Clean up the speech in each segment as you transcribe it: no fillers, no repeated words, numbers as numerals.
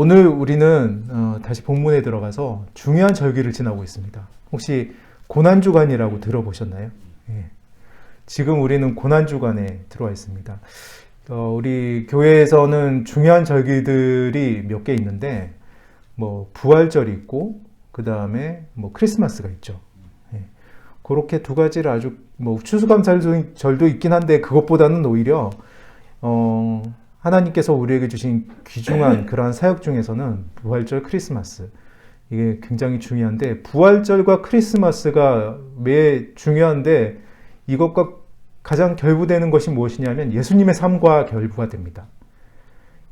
오늘 우리는 다시 본문에 들어가서 중요한 절기를 지나고 있습니다. 혹시 고난주간이라고 들어보셨나요? 예. 지금 우리는 고난주간에 들어와 있습니다. 우리 교회에서는 중요한 절기들이 몇 개 있는데, 뭐 부활절이 있고, 그 다음에 뭐 크리스마스가 있죠. 예. 그렇게 두 가지를 아주 뭐 추수감사절도 있긴 한데, 그것보다는 오히려 하나님께서 우리에게 주신 귀중한 그러한 사역 중에서는 부활절, 크리스마스, 이게 굉장히 중요한데, 부활절과 크리스마스가 왜 중요한데 이것과 가장 결부되는 것이 무엇이냐면 예수님의 삶과 결부가 됩니다.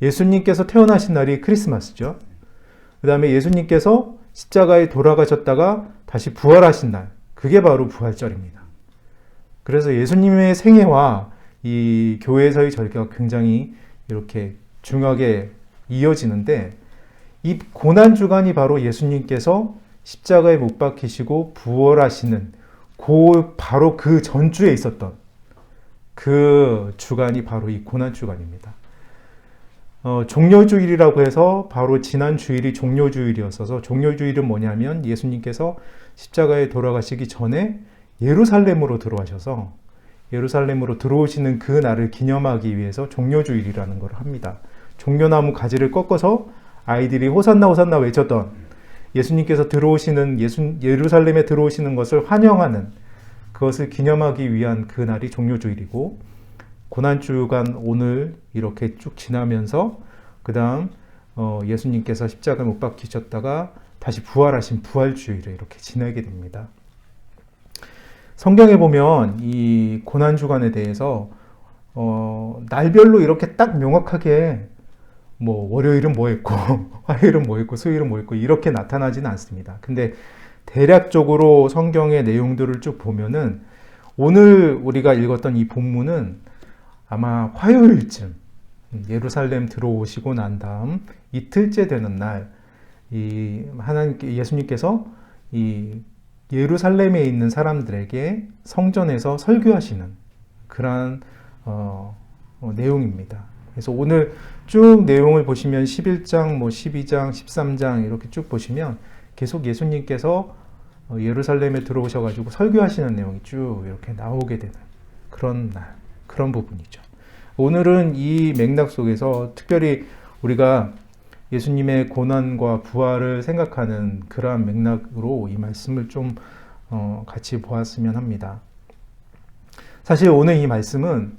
예수님께서 태어나신 날이 크리스마스죠. 그 다음에 예수님께서 십자가에 돌아가셨다가 다시 부활하신 날, 그게 바로 부활절입니다. 그래서 예수님의 생애와 이 교회에서의 절기가 굉장히 이렇게 중요하게 이어지는데, 이 고난주간이 바로 예수님께서 십자가에 못 박히시고 부활하시는 바로 그 전주에 있었던 그 주간이 바로 이 고난주간입니다. 종려주일이라고 해서 바로 지난 주일이 종려주일이었어서, 종려주일은 뭐냐면 예수님께서 십자가에 돌아가시기 전에 예루살렘으로 들어가셔서 예루살렘으로 들어오시는 그 날을 기념하기 위해서 종려주일이라는 걸 합니다. 종려나무 가지를 꺾어서 아이들이 호산나 호산나 외쳤던 예수님께서 들어오시는 예루살렘에 들어오시는 것을 환영하는, 그것을 기념하기 위한 그 날이 종려주일이고, 고난주간 오늘 이렇게 쭉 지나면서 그 다음 예수님께서 십자가에 못 박히셨다가 다시 부활하신 부활주일을 이렇게 지내게 됩니다. 성경에 보면 이 고난주간에 대해서 날별로 이렇게 딱 명확하게 뭐 월요일은 뭐 했고 화요일은 뭐 했고 수요일은 뭐 했고 이렇게 나타나지는 않습니다. 근데 대략적으로 성경의 내용들을 쭉 보면은 오늘 우리가 읽었던 이 본문은 아마 화요일쯤 예루살렘 들어오시고 난 다음 이틀째 되는 날, 예수님께서 이 예루살렘에 있는 사람들에게 성전에서 설교하시는 그러한 내용입니다. 그래서 오늘 쭉 내용을 보시면 11장, 뭐 12장, 13장 이렇게 쭉 보시면 계속 예수님께서 예루살렘에 들어오셔가지고 설교하시는 내용이 쭉 이렇게 나오게 되는 그런 날, 그런 부분이죠. 오늘은 이 맥락 속에서 특별히 우리가 예수님의 고난과 부활을 생각하는 그러한 맥락으로 이 말씀을 좀 같이 보았으면 합니다. 사실 오늘 이 말씀은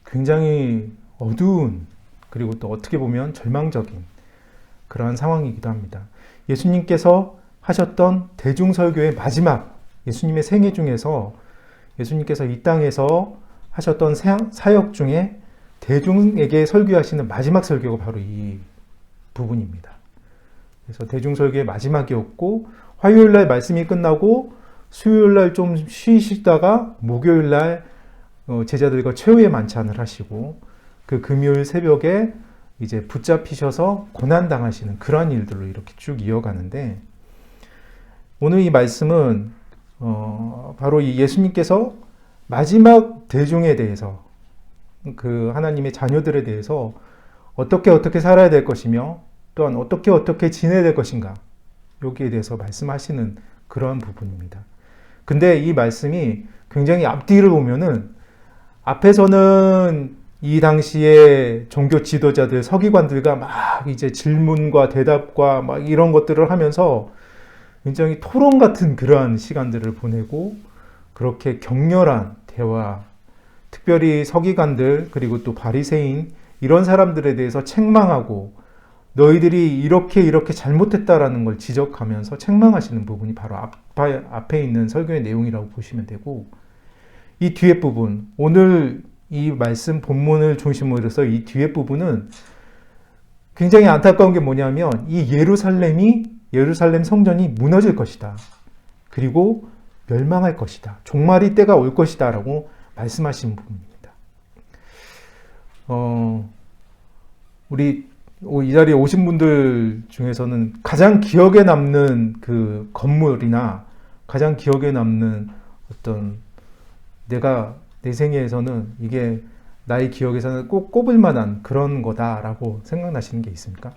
굉장히 어두운, 그리고 또 어떻게 보면 절망적인 그러한 상황이기도 합니다. 예수님께서 하셨던 대중설교의 마지막, 예수님의 생애 중에서 예수님께서 이 땅에서 하셨던 사역 중에 대중에게 설교하시는 마지막 설교가 바로 이 부분입니다. 그래서 대중설교의 마지막이었고, 화요일날 말씀이 끝나고 수요일날 좀 쉬시다가 목요일날 제자들과 최후의 만찬을 하시고, 그 금요일 새벽에 이제 붙잡히셔서 고난당하시는 그러한 일들로 이렇게 쭉 이어가는데, 오늘 이 말씀은 바로 이 예수님께서 마지막 대중에 대해서, 그 하나님의 자녀들에 대해서 어떻게 살아야 될 것이며 또한 어떻게 지내야 될 것인가, 여기에 대해서 말씀하시는 그러한 부분입니다. 근데 이 말씀이 굉장히 앞뒤를 보면은, 앞에서는 이 당시에 종교 지도자들, 서기관들과 막 이제 질문과 대답과 막 이런 것들을 하면서 굉장히 토론 같은 그러한 시간들을 보내고, 그렇게 격렬한 대화, 특별히 서기관들 그리고 또 바리새인 이런 사람들에 대해서 책망하고, 너희들이 이렇게 잘못했다라는 걸 지적하면서 책망하시는 부분이 바로 앞에 있는 설교의 내용이라고 보시면 되고, 이 뒤에 부분, 오늘 이 말씀 본문을 중심으로 해서 이 뒤에 부분은 굉장히 안타까운 게 뭐냐면, 이 예루살렘 성전이 무너질 것이다, 그리고 멸망할 것이다, 종말의 때가 올 것이다 라고 말씀하신 부분입니다. 우리 이 자리에 오신 분들 중에서는 가장 기억에 남는 그 건물이나 가장 기억에 남는 어떤 내 생애에서는 이게 나의 기억에서는 꼭 꼽을 만한 그런 거다라고 생각나시는 게 있습니까?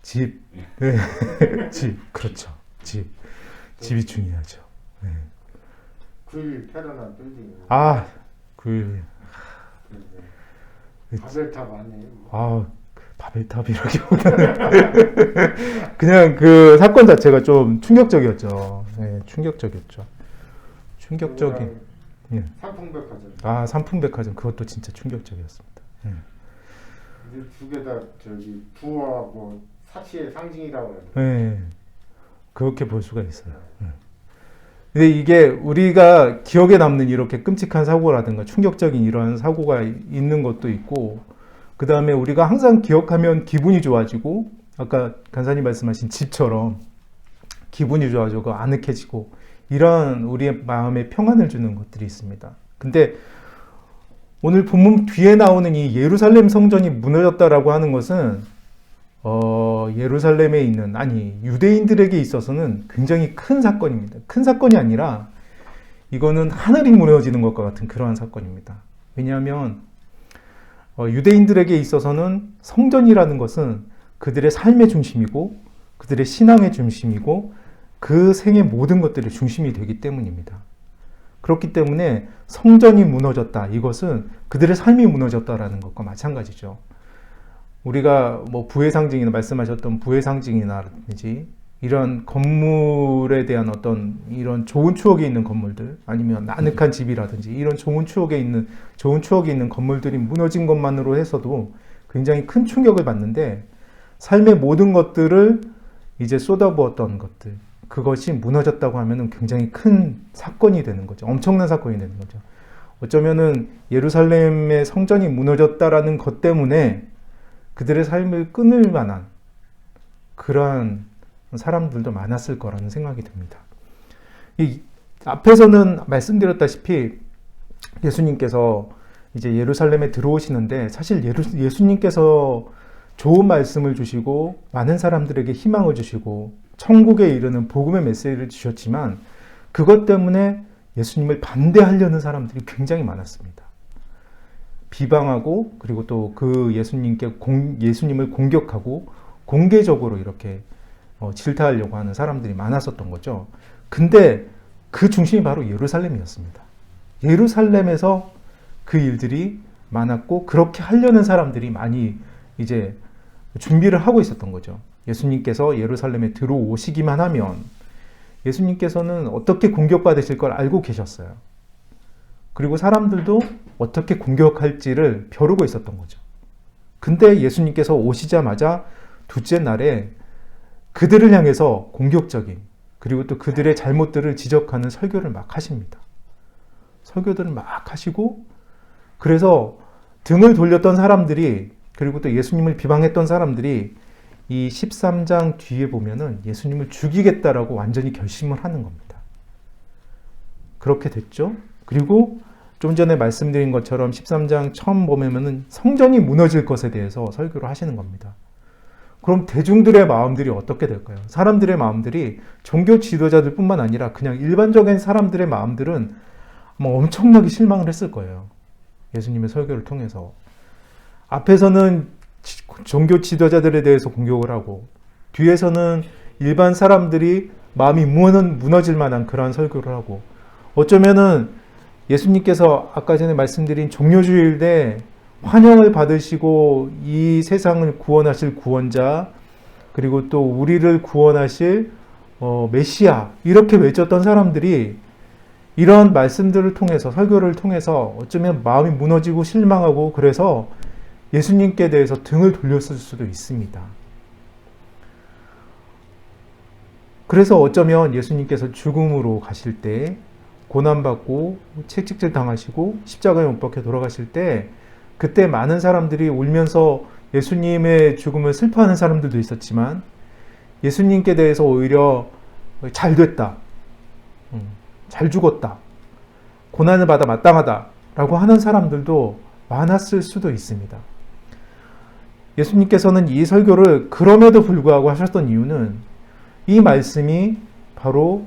집. 네. 집. 그렇죠. 집. 집이 중요하죠. 네. 9.11 테러난 빌딩. 아, 그, 바벨탑 안에. 아, 바벨탑이라기보다는 그냥 그 사건 자체가 좀 충격적이었죠. 네, 충격적이었죠. 충격적인. 예. 삼풍백화점. 아, 삼풍백화점 그것도 진짜 충격적이었습니다. 예. 두 개 다 저기 부하고 사치의 상징이라고 해요. 네, 그렇게 볼 수가 있어요. 네. 근데 이게 우리가 기억에 남는 이렇게 끔찍한 사고라든가 충격적인 이런 사고가 있는 것도 있고, 그 다음에 우리가 항상 기억하면 기분이 좋아지고, 아까 간사님 말씀하신 집처럼 기분이 좋아지고 아늑해지고, 이런 우리의 마음에 평안을 주는 것들이 있습니다. 근데 오늘 본문 뒤에 나오는 이 예루살렘 성전이 무너졌다라고 하는 것은 예루살렘에 있는, 아니, 유대인들에게 있어서는 굉장히 큰 사건입니다. 큰 사건이 아니라 이거는 하늘이 무너지는 것과 같은 그러한 사건입니다. 왜냐하면 유대인들에게 있어서는 성전이라는 것은 그들의 삶의 중심이고 그들의 신앙의 중심이고 그 생의 모든 것들의 중심이 되기 때문입니다. 그렇기 때문에 성전이 무너졌다, 이것은 그들의 삶이 무너졌다라는 것과 마찬가지죠. 우리가 뭐 부의 상징이나 말씀하셨던 부의 상징이라든지 이런 건물에 대한 어떤 이런 좋은 추억이 있는 건물들, 아니면 아늑한 집이라든지 이런 좋은 추억이 있는 건물들이 무너진 것만으로 해서도 굉장히 큰 충격을 받는데, 삶의 모든 것들을 이제 쏟아부었던 것들, 그것이 무너졌다고 하면은 굉장히 큰 사건이 되는 거죠. 엄청난 사건이 되는 거죠. 어쩌면은 예루살렘의 성전이 무너졌다라는 것 때문에 그들의 삶을 끊을 만한 그러한 사람들도 많았을 거라는 생각이 듭니다. 이 앞에서는 말씀드렸다시피 예수님께서 이제 예루살렘에 들어오시는데, 사실 예수님께서 좋은 말씀을 주시고 많은 사람들에게 희망을 주시고 천국에 이르는 복음의 메시지를 주셨지만, 그것 때문에 예수님을 반대하려는 사람들이 굉장히 많았습니다. 비방하고, 그리고 또 그 예수님을 공격하고 공개적으로 이렇게 질타하려고 하는 사람들이 많았었던 거죠. 근데 그 중심이 바로 예루살렘이었습니다. 예루살렘에서 그 일들이 많았고, 그렇게 하려는 사람들이 많이 이제 준비를 하고 있었던 거죠. 예수님께서 예루살렘에 들어오시기만 하면 예수님께서는 어떻게 공격받으실 걸 알고 계셨어요. 그리고 사람들도 어떻게 공격할지를 벼르고 있었던 거죠. 근데 예수님께서 오시자마자 둘째 날에 그들을 향해서 공격적인, 그리고 또 그들의 잘못들을 지적하는 설교를 막 하십니다. 설교들을 막 하시고, 그래서 등을 돌렸던 사람들이, 그리고 또 예수님을 비방했던 사람들이 이 13장 뒤에 보면은 예수님을 죽이겠다라고 완전히 결심을 하는 겁니다. 그렇게 됐죠. 그리고 좀 전에 말씀드린 것처럼 13장 처음 보면은 성전이 무너질 것에 대해서 설교를 하시는 겁니다. 그럼 대중들의 마음들이 어떻게 될까요? 사람들의 마음들이, 종교 지도자들 뿐만 아니라 그냥 일반적인 사람들의 마음들은 아마 엄청나게 실망을 했을 거예요. 예수님의 설교를 통해서. 앞에서는 종교 지도자들에 대해서 공격을 하고, 뒤에서는 일반 사람들이 마음이 무너질 만한 그러한 설교를 하고, 어쩌면은 예수님께서 아까 전에 말씀드린 종료주일 때 환영을 받으시고 이 세상을 구원하실 구원자, 그리고 또 우리를 구원하실 메시아, 이렇게 외쳤던 사람들이 이런 말씀들을 통해서, 설교를 통해서 어쩌면 마음이 무너지고 실망하고, 그래서 예수님께 대해서 등을 돌렸을 수도 있습니다. 그래서 어쩌면 예수님께서 죽음으로 가실 때, 고난받고 채찍질 당하시고 십자가에 못 박혀 돌아가실 때, 그때 많은 사람들이 울면서 예수님의 죽음을 슬퍼하는 사람들도 있었지만, 예수님께 대해서 오히려 잘 됐다, 잘 죽었다, 고난을 받아 마땅하다 라고 하는 사람들도 많았을 수도 있습니다. 예수님께서는 이 설교를 그럼에도 불구하고 하셨던 이유는, 이 말씀이 바로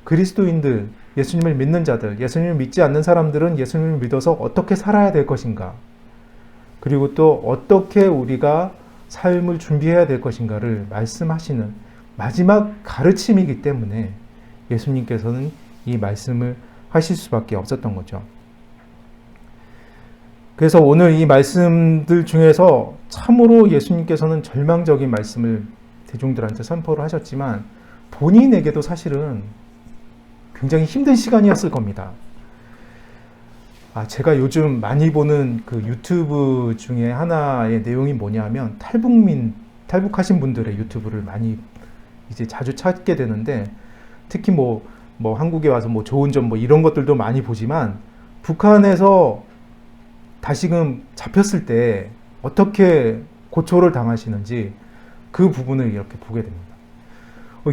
그리스도인들, 예수님을 믿는 자들, 예수님을 믿지 않는 사람들은 예수님을 믿어서 어떻게 살아야 될 것인가, 그리고 또 어떻게 우리가 삶을 준비해야 될 것인가를 말씀하시는 마지막 가르침이기 때문에 예수님께서는 이 말씀을 하실 수밖에 없었던 거죠. 그래서 오늘 이 말씀들 중에서 참으로 예수님께서는 절망적인 말씀을 대중들한테 선포를 하셨지만 본인에게도 사실은 굉장히 힘든 시간이었을 겁니다. 제가 요즘 많이 보는 그 유튜브 중에 하나의 내용이 뭐냐면 탈북하신 분들의 유튜브를 많이 이제 자주 찾게 되는데, 특히 뭐 한국에 와서 뭐 좋은 점 뭐 이런 것들도 많이 보지만 북한에서 다시금 잡혔을 때 어떻게 고초를 당하시는지 그 부분을 이렇게 보게 됩니다.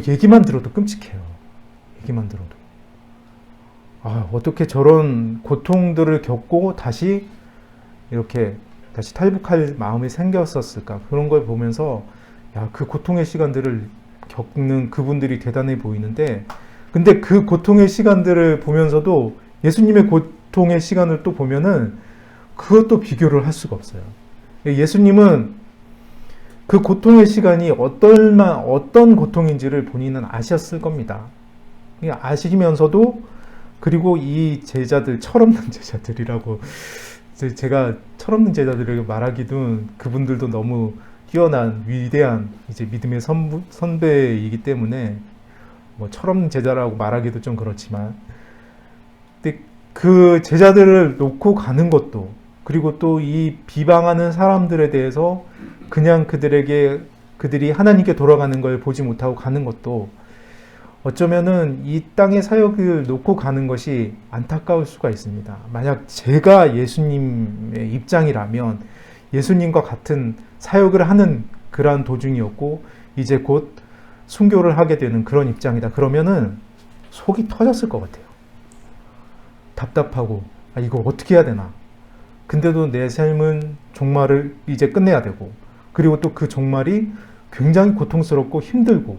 얘기만 들어도 끔찍해요. 얘기만 들어도. 어떻게 저런 고통들을 겪고 다시 탈북할 마음이 생겼었을까. 그런 걸 보면서 그 고통의 시간들을 겪는 그분들이 대단해 보이는데, 근데 그 고통의 시간들을 보면서도 예수님의 고통의 시간을 또 보면은 그것도 비교를 할 수가 없어요. 예수님은 그 고통의 시간이 어떤 고통인지를 본인은 아셨을 겁니다. 아시면서도, 그리고 이 제자들, 철없는 제자들이라고, 제가 철없는 제자들에게 말하기도, 그분들도 너무 뛰어난 위대한 이제 믿음의 선배이기 때문에 뭐 철없는 제자라고 말하기도 좀 그렇지만, 근데 그 제자들을 놓고 가는 것도, 그리고 또 이 비방하는 사람들에 대해서 그냥 그들이 하나님께 돌아가는 걸 보지 못하고 가는 것도 어쩌면은 이 땅의 사역을 놓고 가는 것이 안타까울 수가 있습니다. 만약 제가 예수님의 입장이라면 예수님과 같은 사역을 하는 그러한 도중이었고 이제 곧 순교를 하게 되는 그런 입장이다. 그러면은 속이 터졌을 것 같아요. 답답하고 이거 어떻게 해야 되나. 근데도 내 삶은 종말을 이제 끝내야 되고, 그리고 또 그 종말이 굉장히 고통스럽고 힘들고,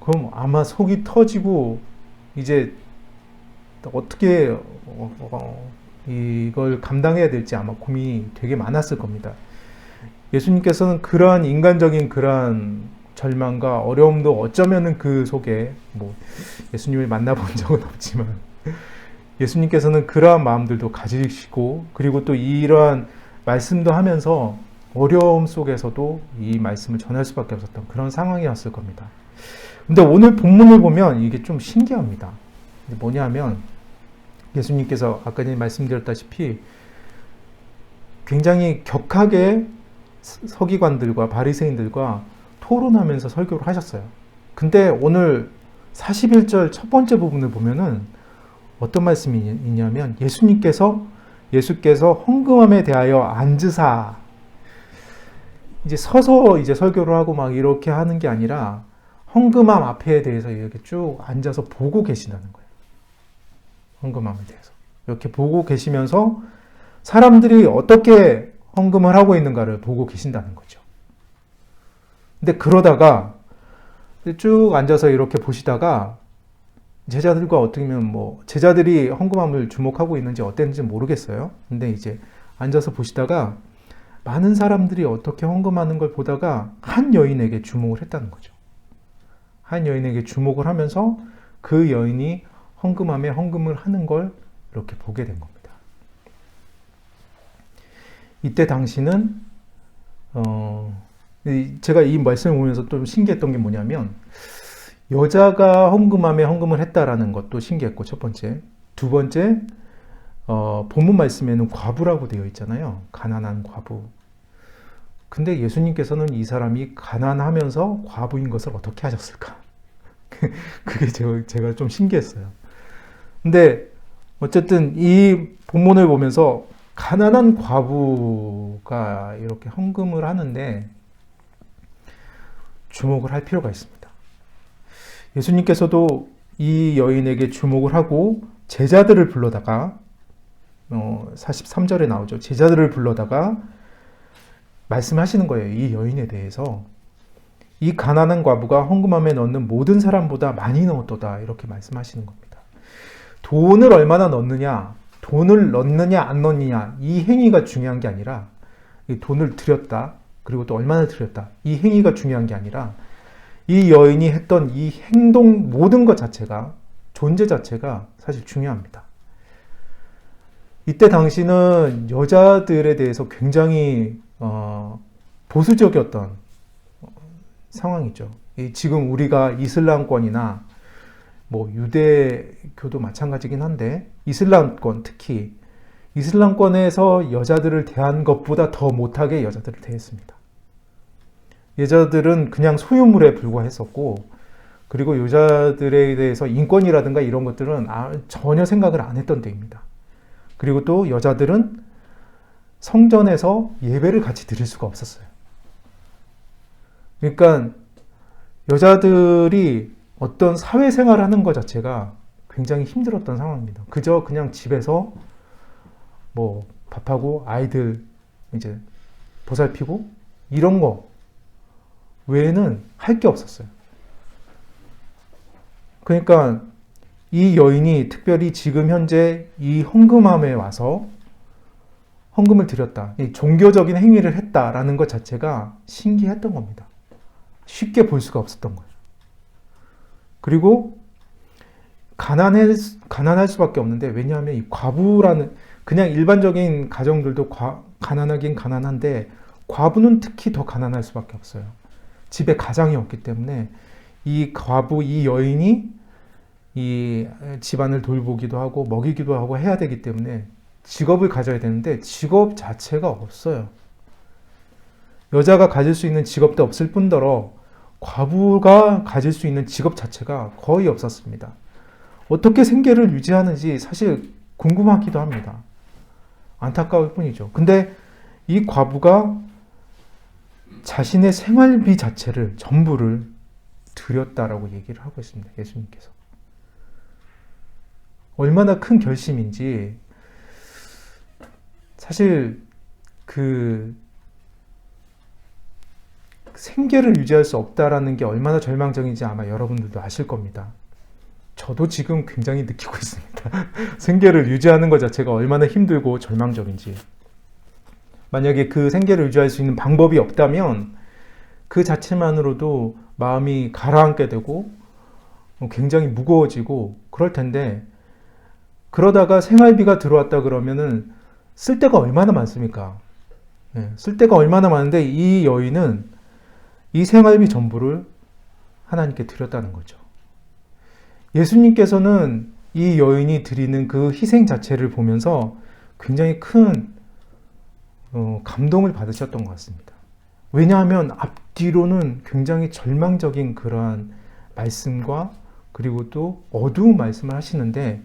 그럼 아마 속이 터지고 이제 어떻게 이걸 감당해야 될지 아마 고민이 되게 많았을 겁니다. 예수님께서는 그러한 인간적인 그러한 절망과 어려움도 어쩌면은 그 속에 예수님을 만나본 적은 없지만 예수님께서는 그러한 마음들도 가지시고, 그리고 또 이러한 말씀도 하면서 어려움 속에서도 이 말씀을 전할 수밖에 없었던 그런 상황이었을 겁니다. 근데 오늘 본문을 보면 이게 좀 신기합니다. 뭐냐면 예수님께서 아까 전에 말씀드렸다시피 굉장히 격하게 서기관들과 바리새인들과 토론하면서 설교를 하셨어요. 근데 오늘 41절 첫 번째 부분을 보면은 어떤 말씀이 있냐면 예수께서 헌금함에 대하여 앉으사, 이제 서서 이제 설교를 하고 막 이렇게 하는 게 아니라 헌금함 앞에 대해서 이렇게 쭉 앉아서 보고 계시다는 거예요. 헌금함에 대해서 이렇게 보고 계시면서 사람들이 어떻게 헌금을 하고 있는가를 보고 계신다는 거죠. 근데 그러다가 쭉 앉아서 이렇게 보시다가 제자들과 어떻게 보면 제자들이 헌금함을 주목하고 있는지 어땠는지 모르겠어요. 근데 이제 앉아서 보시다가 많은 사람들이 어떻게 헌금하는 걸 보다가 한 여인에게 주목을 했다는 거죠. 한 여인에게 주목을 하면서 그 여인이 헌금함에 헌금을 하는 걸 이렇게 보게 된 겁니다. 이때 당시는 제가 이 말씀을 보면서 좀 신기했던 게 뭐냐면 여자가 헌금함에 헌금을 했다라는 것도 신기했고, 첫 번째. 두 번째, 본문 말씀에는 과부라고 되어 있잖아요. 가난한 과부. 근데 예수님께서는 이 사람이 가난하면서 과부인 것을 어떻게 하셨을까? 그게 제가 좀 신기했어요. 근데 어쨌든 이 본문을 보면서 가난한 과부가 이렇게 헌금을 하는데 주목을 할 필요가 있습니다. 예수님께서도 이 여인에게 주목을 하고 제자들을 불러다가 43절에 나오죠. 제자들을 불러다가 말씀하시는 거예요. 이 여인에 대해서. 이 가난한 과부가 헌금함에 넣는 모든 사람보다 많이 넣었도다. 이렇게 말씀하시는 겁니다. 돈을 얼마나 넣느냐, 돈을 넣느냐 안 넣느냐 이 행위가 중요한 게 아니라 이 돈을 들였다 그리고 또 얼마나 들였다 이 행위가 중요한 게 아니라 이 여인이 했던 이 행동 모든 것 자체가 존재 자체가 사실 중요합니다. 이때 당시는 여자들에 대해서 굉장히 보수적이었던 상황이죠. 지금 우리가 이슬람권이나 뭐 유대교도 마찬가지긴 한데 이슬람권 특히 이슬람권에서 여자들을 대한 것보다 더 못하게 여자들을 대했습니다. 여자들은 그냥 소유물에 불과했었고 그리고 여자들에 대해서 인권이라든가 이런 것들은 전혀 생각을 안 했던 때입니다. 그리고 또 여자들은 성전에서 예배를 같이 드릴 수가 없었어요. 그러니까 여자들이 어떤 사회생활을 하는 것 자체가 굉장히 힘들었던 상황입니다. 그저 그냥 집에서 뭐 밥하고 아이들 이제 보살피고 이런 거 외에는 할 게 없었어요. 그러니까 이 여인이 특별히 지금 현재 이 헌금함에 와서 헌금을 드렸다. 이 종교적인 행위를 했다라는 것 자체가 신기했던 겁니다. 쉽게 볼 수가 없었던 거예요. 그리고 가난할 수밖에 없는데 왜냐하면 이 과부라는 그냥 일반적인 가정들도 가난하긴 가난한데 과부는 특히 더 가난할 수밖에 없어요. 집에 가장이 없기 때문에 이 과부, 이 여인이 이 집안을 돌보기도 하고 먹이기도 하고 해야 되기 때문에 직업을 가져야 되는데 직업 자체가 없어요. 여자가 가질 수 있는 직업도 없을 뿐더러 과부가 가질 수 있는 직업 자체가 거의 없었습니다. 어떻게 생계를 유지하는지 사실 궁금하기도 합니다. 안타까울 뿐이죠. 근데 이 과부가 자신의 생활비 자체를 전부를 드렸다라고 얘기를 하고 있습니다. 예수님께서. 얼마나 큰 결심인지 사실 그 생계를 유지할 수 없다라는 게 얼마나 절망적인지 아마 여러분들도 아실 겁니다. 저도 지금 굉장히 느끼고 있습니다. 생계를 유지하는 것 자체가 얼마나 힘들고 절망적인지. 만약에 그 생계를 유지할 수 있는 방법이 없다면 그 자체만으로도 마음이 가라앉게 되고 굉장히 무거워지고 그럴 텐데 그러다가 생활비가 들어왔다 그러면은 쓸 데가 얼마나 많습니까? 쓸 데가 얼마나 많은데 이 여인은 이 생활비 전부를 하나님께 드렸다는 거죠. 예수님께서는 이 여인이 드리는 그 희생 자체를 보면서 굉장히 큰 감동을 받으셨던 것 같습니다. 왜냐하면 앞뒤로는 굉장히 절망적인 그러한 말씀과 그리고 또 어두운 말씀을 하시는데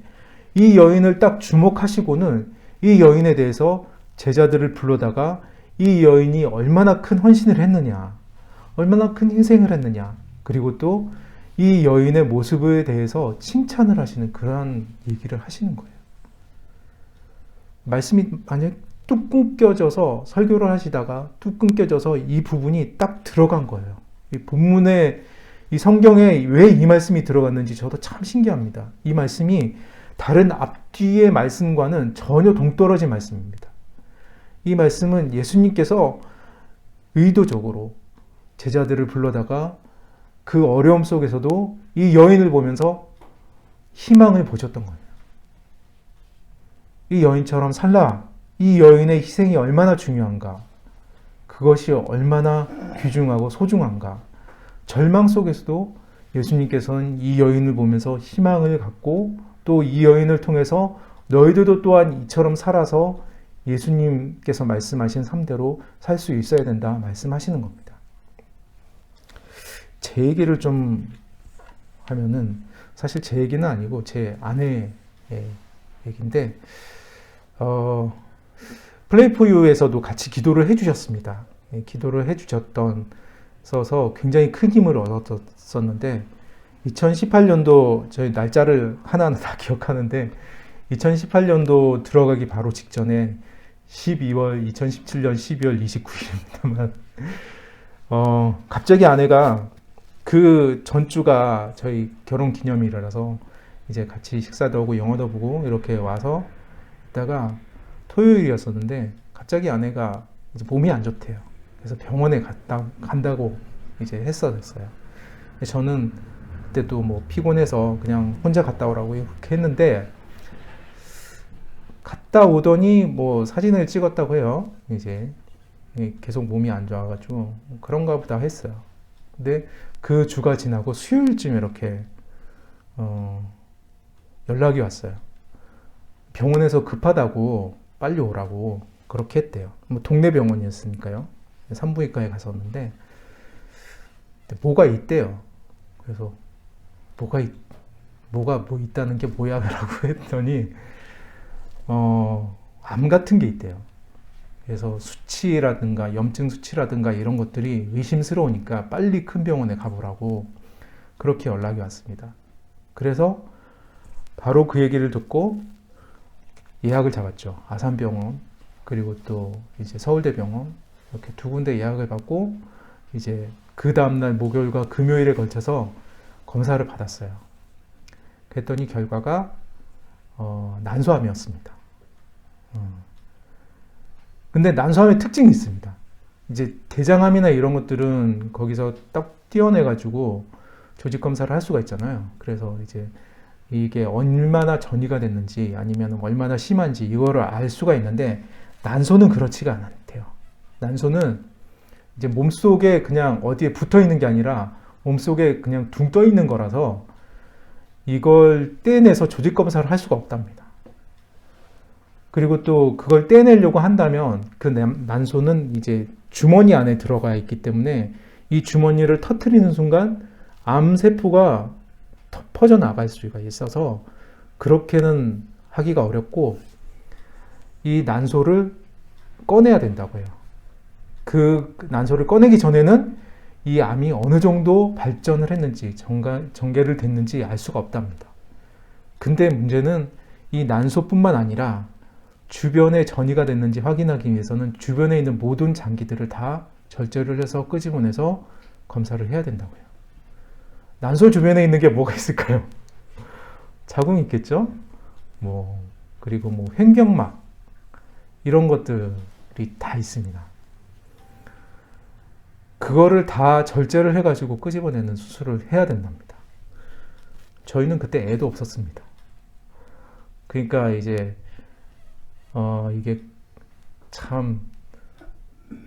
이 여인을 딱 주목하시고는 이 여인에 대해서 제자들을 불러다가 이 여인이 얼마나 큰 헌신을 했느냐, 얼마나 큰 희생을 했느냐, 그리고 또 이 여인의 모습에 대해서 칭찬을 하시는 그러한 얘기를 하시는 거예요. 말씀이 만약 뚝 끊겨져서 설교를 하시다가 뚝 끊겨져서 이 부분이 딱 들어간 거예요. 이 본문에 이 성경에 왜 이 말씀이 들어갔는지 저도 참 신기합니다. 이 말씀이 다른 앞뒤의 말씀과는 전혀 동떨어진 말씀입니다. 이 말씀은 예수님께서 의도적으로 제자들을 불러다가 그 어려움 속에서도 이 여인을 보면서 희망을 보셨던 거예요. 이 여인처럼 살라. 이 여인의 희생이 얼마나 중요한가. 그것이 얼마나 귀중하고 소중한가. 절망 속에서도 예수님께서는 이 여인을 보면서 희망을 갖고 또 이 여인을 통해서 너희들도 또한 이처럼 살아서 예수님께서 말씀하신 삶대로 살 수 있어야 된다 말씀하시는 겁니다. 제 얘기를 좀 하면은 사실 제 얘기는 아니고 제 아내의 얘기인데 플레이포유에서도 같이 기도를 해주셨습니다. 기도를 해주셨던 써서 굉장히 큰 힘을 얻었었는데 2018년도 저희 날짜를 하나하나 다 기억하는데 2018년도 들어가기 바로 직전에 2017년 12월 29일입니다만 갑자기 아내가 그 전주가 저희 결혼 기념일이라서 이제 같이 식사도 하고 영화도 보고 이렇게 와서 있다가 토요일이었었는데 갑자기 아내가 이제 몸이 안 좋대요. 그래서 병원에 간다고 이제 했었어요. 저는 그때 또 뭐 피곤해서 그냥 혼자 갔다 오라고 이렇게 했는데 갔다 오더니 뭐 사진을 찍었다고 해요. 이제 계속 몸이 안 좋아가지고 그런가 보다 했어요. 근데 그 주가 지나고 수요일쯤 이렇게 연락이 왔어요. 병원에서 급하다고 빨리 오라고 그렇게 했대요. 뭐 동네 병원이었으니까요. 산부인과에 갔었는데 뭐가 있대요. 그래서 뭐가 뭐 있다는 게 뭐야? 라고 했더니 암 같은 게 있대요. 그래서 수치라든가 염증 수치라든가 이런 것들이 의심스러우니까 빨리 큰 병원에 가보라고 그렇게 연락이 왔습니다. 그래서 바로 그 얘기를 듣고 예약을 잡았죠. 아산병원 그리고 또 이제 서울대병원 이렇게 두 군데 예약을 받고 이제 그 다음날 목요일과 금요일에 걸쳐서 검사를 받았어요. 그랬더니 결과가 난소암이었습니다. 근데 난소암의 특징이 있습니다. 이제 대장암이나 이런 것들은 거기서 딱 띄어내가지고 조직 검사를 할 수가 있잖아요. 그래서 이제 이게 얼마나 전이가 됐는지 아니면 얼마나 심한지 이거를 알 수가 있는데 난소는 그렇지가 않대요. 난소는 이제 몸속에 그냥 어디에 붙어 있는 게 아니라 몸속에 그냥 둥 떠 있는 거라서 이걸 떼내서 조직 검사를 할 수가 없답니다. 그리고 또 그걸 떼내려고 한다면 그 난소는 이제 주머니 안에 들어가 있기 때문에 이 주머니를 터트리는 순간 암세포가 퍼져나갈 수가 있어서 그렇게는 하기가 어렵고 이 난소를 꺼내야 된다고 해요. 그 난소를 꺼내기 전에는 이 암이 어느 정도 발전을 했는지 전개를 됐는지 알 수가 없답니다. 근데 문제는 이 난소뿐만 아니라 주변에 전이가 됐는지 확인하기 위해서는 주변에 있는 모든 장기들을 다 절제를 해서 끄집어내서 검사를 해야 된다고요. 난소 주변에 있는 게 뭐가 있을까요? 자궁이 있겠죠? 그리고 횡격막 이런 것들이 다 있습니다. 그거를 다 절제를 해가지고 끄집어내는 수술을 해야 된답니다. 저희는 그때 애도 없었습니다. 그러니까 이제 이게 참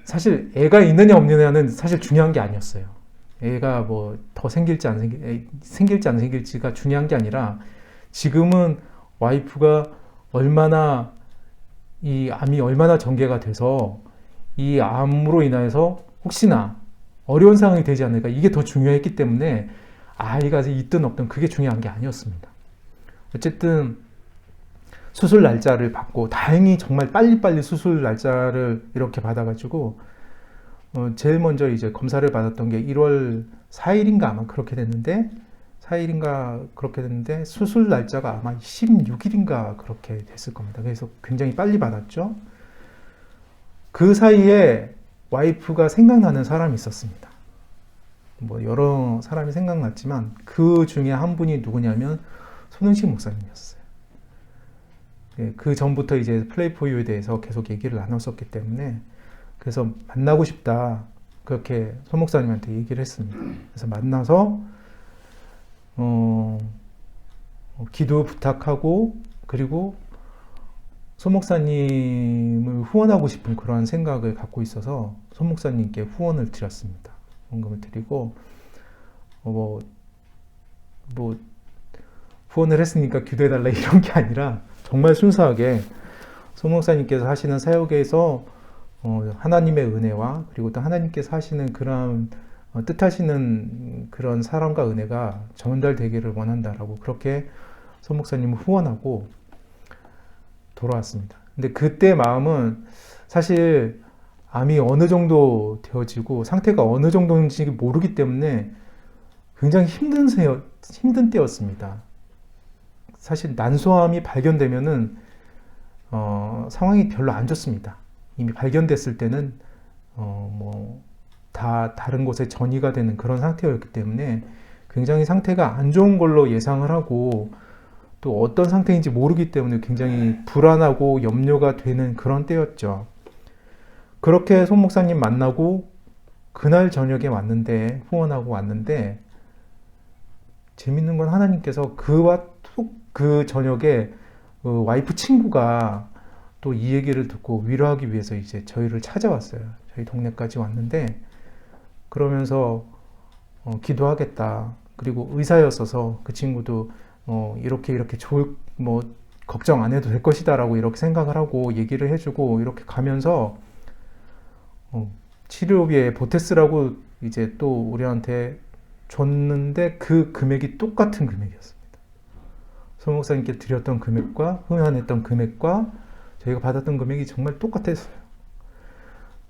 사실 애가 있느냐 없느냐는 사실 중요한 게 아니었어요. 애가 뭐 더 생길지 안 생길지가 중요한 게 아니라 지금은 와이프가 얼마나 이 암이 얼마나 전개가 돼서 이 암으로 인해서 혹시나 어려운 상황이 되지 않을까 이게 더 중요했기 때문에 아이가 있든 없든 그게 중요한 게 아니었습니다. 어쨌든 수술 날짜를 받고 다행히 정말 빨리빨리 수술 날짜를 이렇게 받아가지고 제일 먼저 이제 검사를 받았던 게 1월 4일인가 아마 그렇게 됐는데 4일인가 그렇게 됐는데 수술 날짜가 아마 16일인가 그렇게 됐을 겁니다. 그래서 굉장히 빨리 받았죠. 그 사이에 와이프가 생각나는 사람이 있었습니다. 여러 사람이 생각났지만 그 중에 한 분이 누구냐면 손흥식 목사님이었어요. 그 전부터 이제 플레이포유에 대해서 계속 얘기를 나눴었기 때문에 그래서 만나고 싶다 그렇게 손 목사님한테 얘기를 했습니다. 그래서 만나서 기도 부탁하고 그리고 손 목사님을 후원하고 싶은 그러한 생각을 갖고 있어서 손 목사님께 후원을 드렸습니다. 헌금을 드리고 후원을 했으니까 기도해달라 이런 게 아니라 정말 순수하게 손 목사님께서 하시는 사역에서 하나님의 은혜와 그리고 또 하나님께서 하시는 그런 뜻하시는 그런 사랑과 은혜가 전달되기를 원한다라고 그렇게 손 목사님을 후원하고 돌아왔습니다. 근데 그때 마음은 사실 암이 어느 정도 되어지고 상태가 어느 정도인지 모르기 때문에 굉장히 힘든 때였습니다. 사실 난소암이 발견되면은 상황이 별로 안 좋습니다. 이미 발견됐을 때는 다 다른 곳에 전이가 되는 그런 상태였기 때문에 굉장히 상태가 안 좋은 걸로 예상을 하고 또 어떤 상태인지 모르기 때문에 굉장히 불안하고 염려가 되는 그런 때였죠. 그렇게 손 목사님 만나고 그날 저녁에 왔는데, 후원하고 왔는데, 재밌는 건 하나님께서 그 저녁에 와이프 친구가 또 이 얘기를 듣고 위로하기 위해서 이제 저희를 찾아왔어요. 저희 동네까지 왔는데, 그러면서 기도하겠다. 그리고 의사였어서 그 친구도 이렇게 걱정 안 해도 될 것이다라고 이렇게 생각을 하고 얘기를 해주고 이렇게 가면서 치료비에 보태스라고 이제 또 우리한테 줬는데 그 금액이 똑같은 금액이었습니다. 소 목사님께 드렸던 금액과 후원했던 금액과 저희가 받았던 금액이 정말 똑같았어요.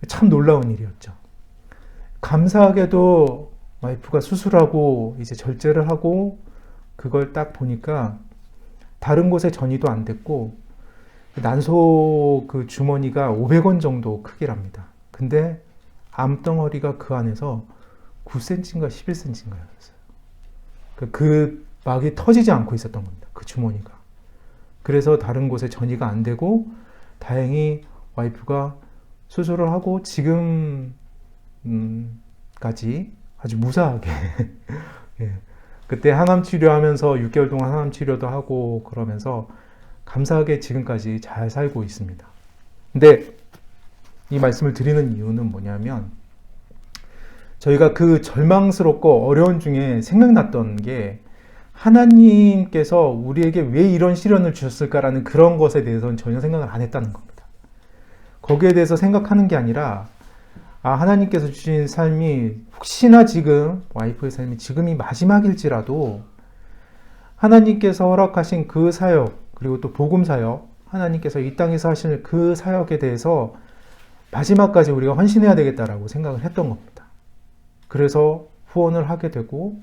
참 놀라운 일이었죠. 감사하게도 와이프가 수술하고 이제 절제를 하고 그걸 딱 보니까 다른 곳에 전이도 안 됐고 난소 그 주머니가 500원 정도 크기랍니다. 근데 암덩어리가 그 안에서 9cm인가 11cm인가였어요. 그 막이 터지지 않고 있었던 겁니다. 그 주머니가. 그래서 다른 곳에 전이가 안 되고 다행히 와이프가 수술을 하고 지금까지 아주 무사하게 예. 그때 항암 치료하면서 6개월 동안 항암 치료도 하고 그러면서 감사하게 지금까지 잘 살고 있습니다. 근데 이 말씀을 드리는 이유는 뭐냐면 저희가 그 절망스럽고 어려운 중에 생각났던 게 하나님께서 우리에게 왜 이런 시련을 주셨을까라는 그런 것에 대해서는 전혀 생각을 안 했다는 겁니다. 거기에 대해서 생각하는 게 아니라 하나님께서 주신 삶이 혹시나 지금 와이프의 삶이 지금이 마지막일지라도 하나님께서 허락하신 그 사역 그리고 또 복음 사역 하나님께서 이 땅에서 하시는 그 사역에 대해서 마지막까지 우리가 헌신해야 되겠다라고 생각을 했던 겁니다. 그래서 후원을 하게 되고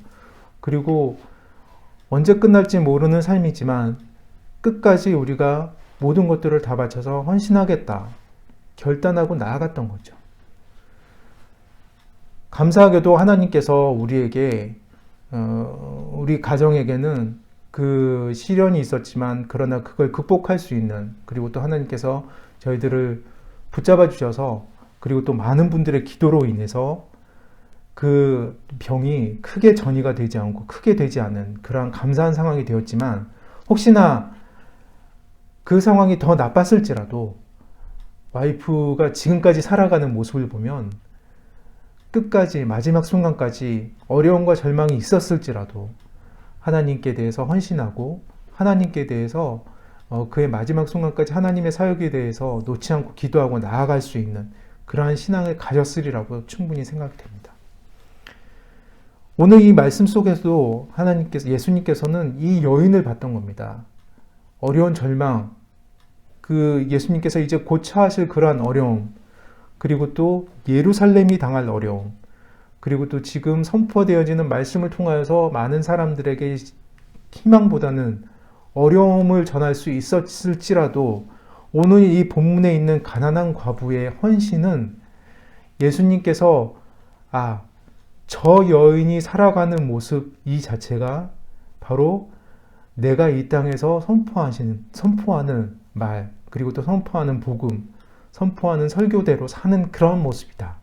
그리고 언제 끝날지 모르는 삶이지만 끝까지 우리가 모든 것들을 다 바쳐서 헌신하겠다 결단하고 나아갔던 거죠. 감사하게도 하나님께서 우리에게 우리 가정에게는 그 시련이 있었지만 그러나 그걸 극복할 수 있는 그리고 또 하나님께서 저희들을 붙잡아 주셔서 그리고 또 많은 분들의 기도로 인해서 그 병이 크게 전이가 되지 않고 크게 되지 않은 그러한 감사한 상황이 되었지만 혹시나 그 상황이 더 나빴을지라도 와이프가 지금까지 살아가는 모습을 보면 끝까지 마지막 순간까지 어려움과 절망이 있었을지라도 하나님께 대해서 헌신하고 하나님께 대해서 그의 마지막 순간까지 하나님의 사역에 대해서 놓지 않고 기도하고 나아갈 수 있는 그러한 신앙을 가졌으리라고 충분히 생각이 됩니다. 오늘 이 말씀 속에서도 예수님께서는 이 여인을 봤던 겁니다. 어려운 절망, 그 예수님께서 이제 곧 처하실 그러한 어려움, 그리고 또 예루살렘이 당할 어려움, 그리고 또 지금 선포되어지는 말씀을 통하여서 많은 사람들에게 희망보다는 어려움을 전할 수 있었을지라도 오늘 이 본문에 있는 가난한 과부의 헌신은 예수님께서 저 여인이 살아가는 모습 이 자체가 바로 내가 이 땅에서 선포하는 말, 그리고 또 선포하는 복음, 선포하는 설교대로 사는 그런 모습이다.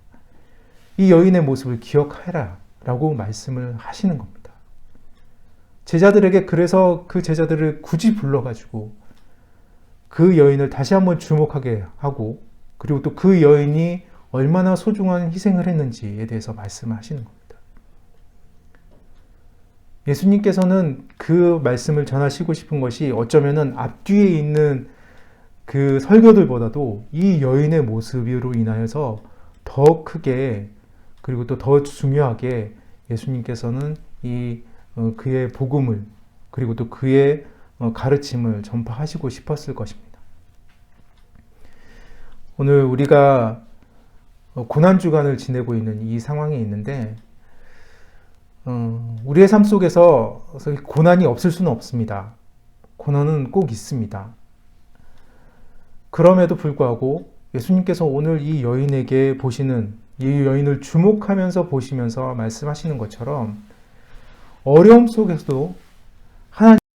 이 여인의 모습을 기억하라 라고 말씀을 하시는 겁니다. 제자들에게 그래서 그 제자들을 굳이 불러가지고 그 여인을 다시 한번 주목하게 하고 그리고 또 그 여인이 얼마나 소중한 희생을 했는지에 대해서 말씀을 하시는 겁니다. 예수님께서는 그 말씀을 전하시고 싶은 것이 어쩌면은 앞뒤에 있는 그 설교들보다도 이 여인의 모습으로 인하여서 더 크게 그리고 또 더 중요하게 예수님께서는 그의 복음을 그리고 또 그의 가르침을 전파하시고 싶었을 것입니다. 오늘 우리가 고난주간을 지내고 있는 이 상황에 있는데 우리의 삶 속에서 고난이 없을 수는 없습니다. 고난은 꼭 있습니다. 그럼에도 불구하고 예수님께서 오늘 이 여인에게 이 여인을 주목하면서 보시면서 말씀하시는 것처럼 어려움 속에서도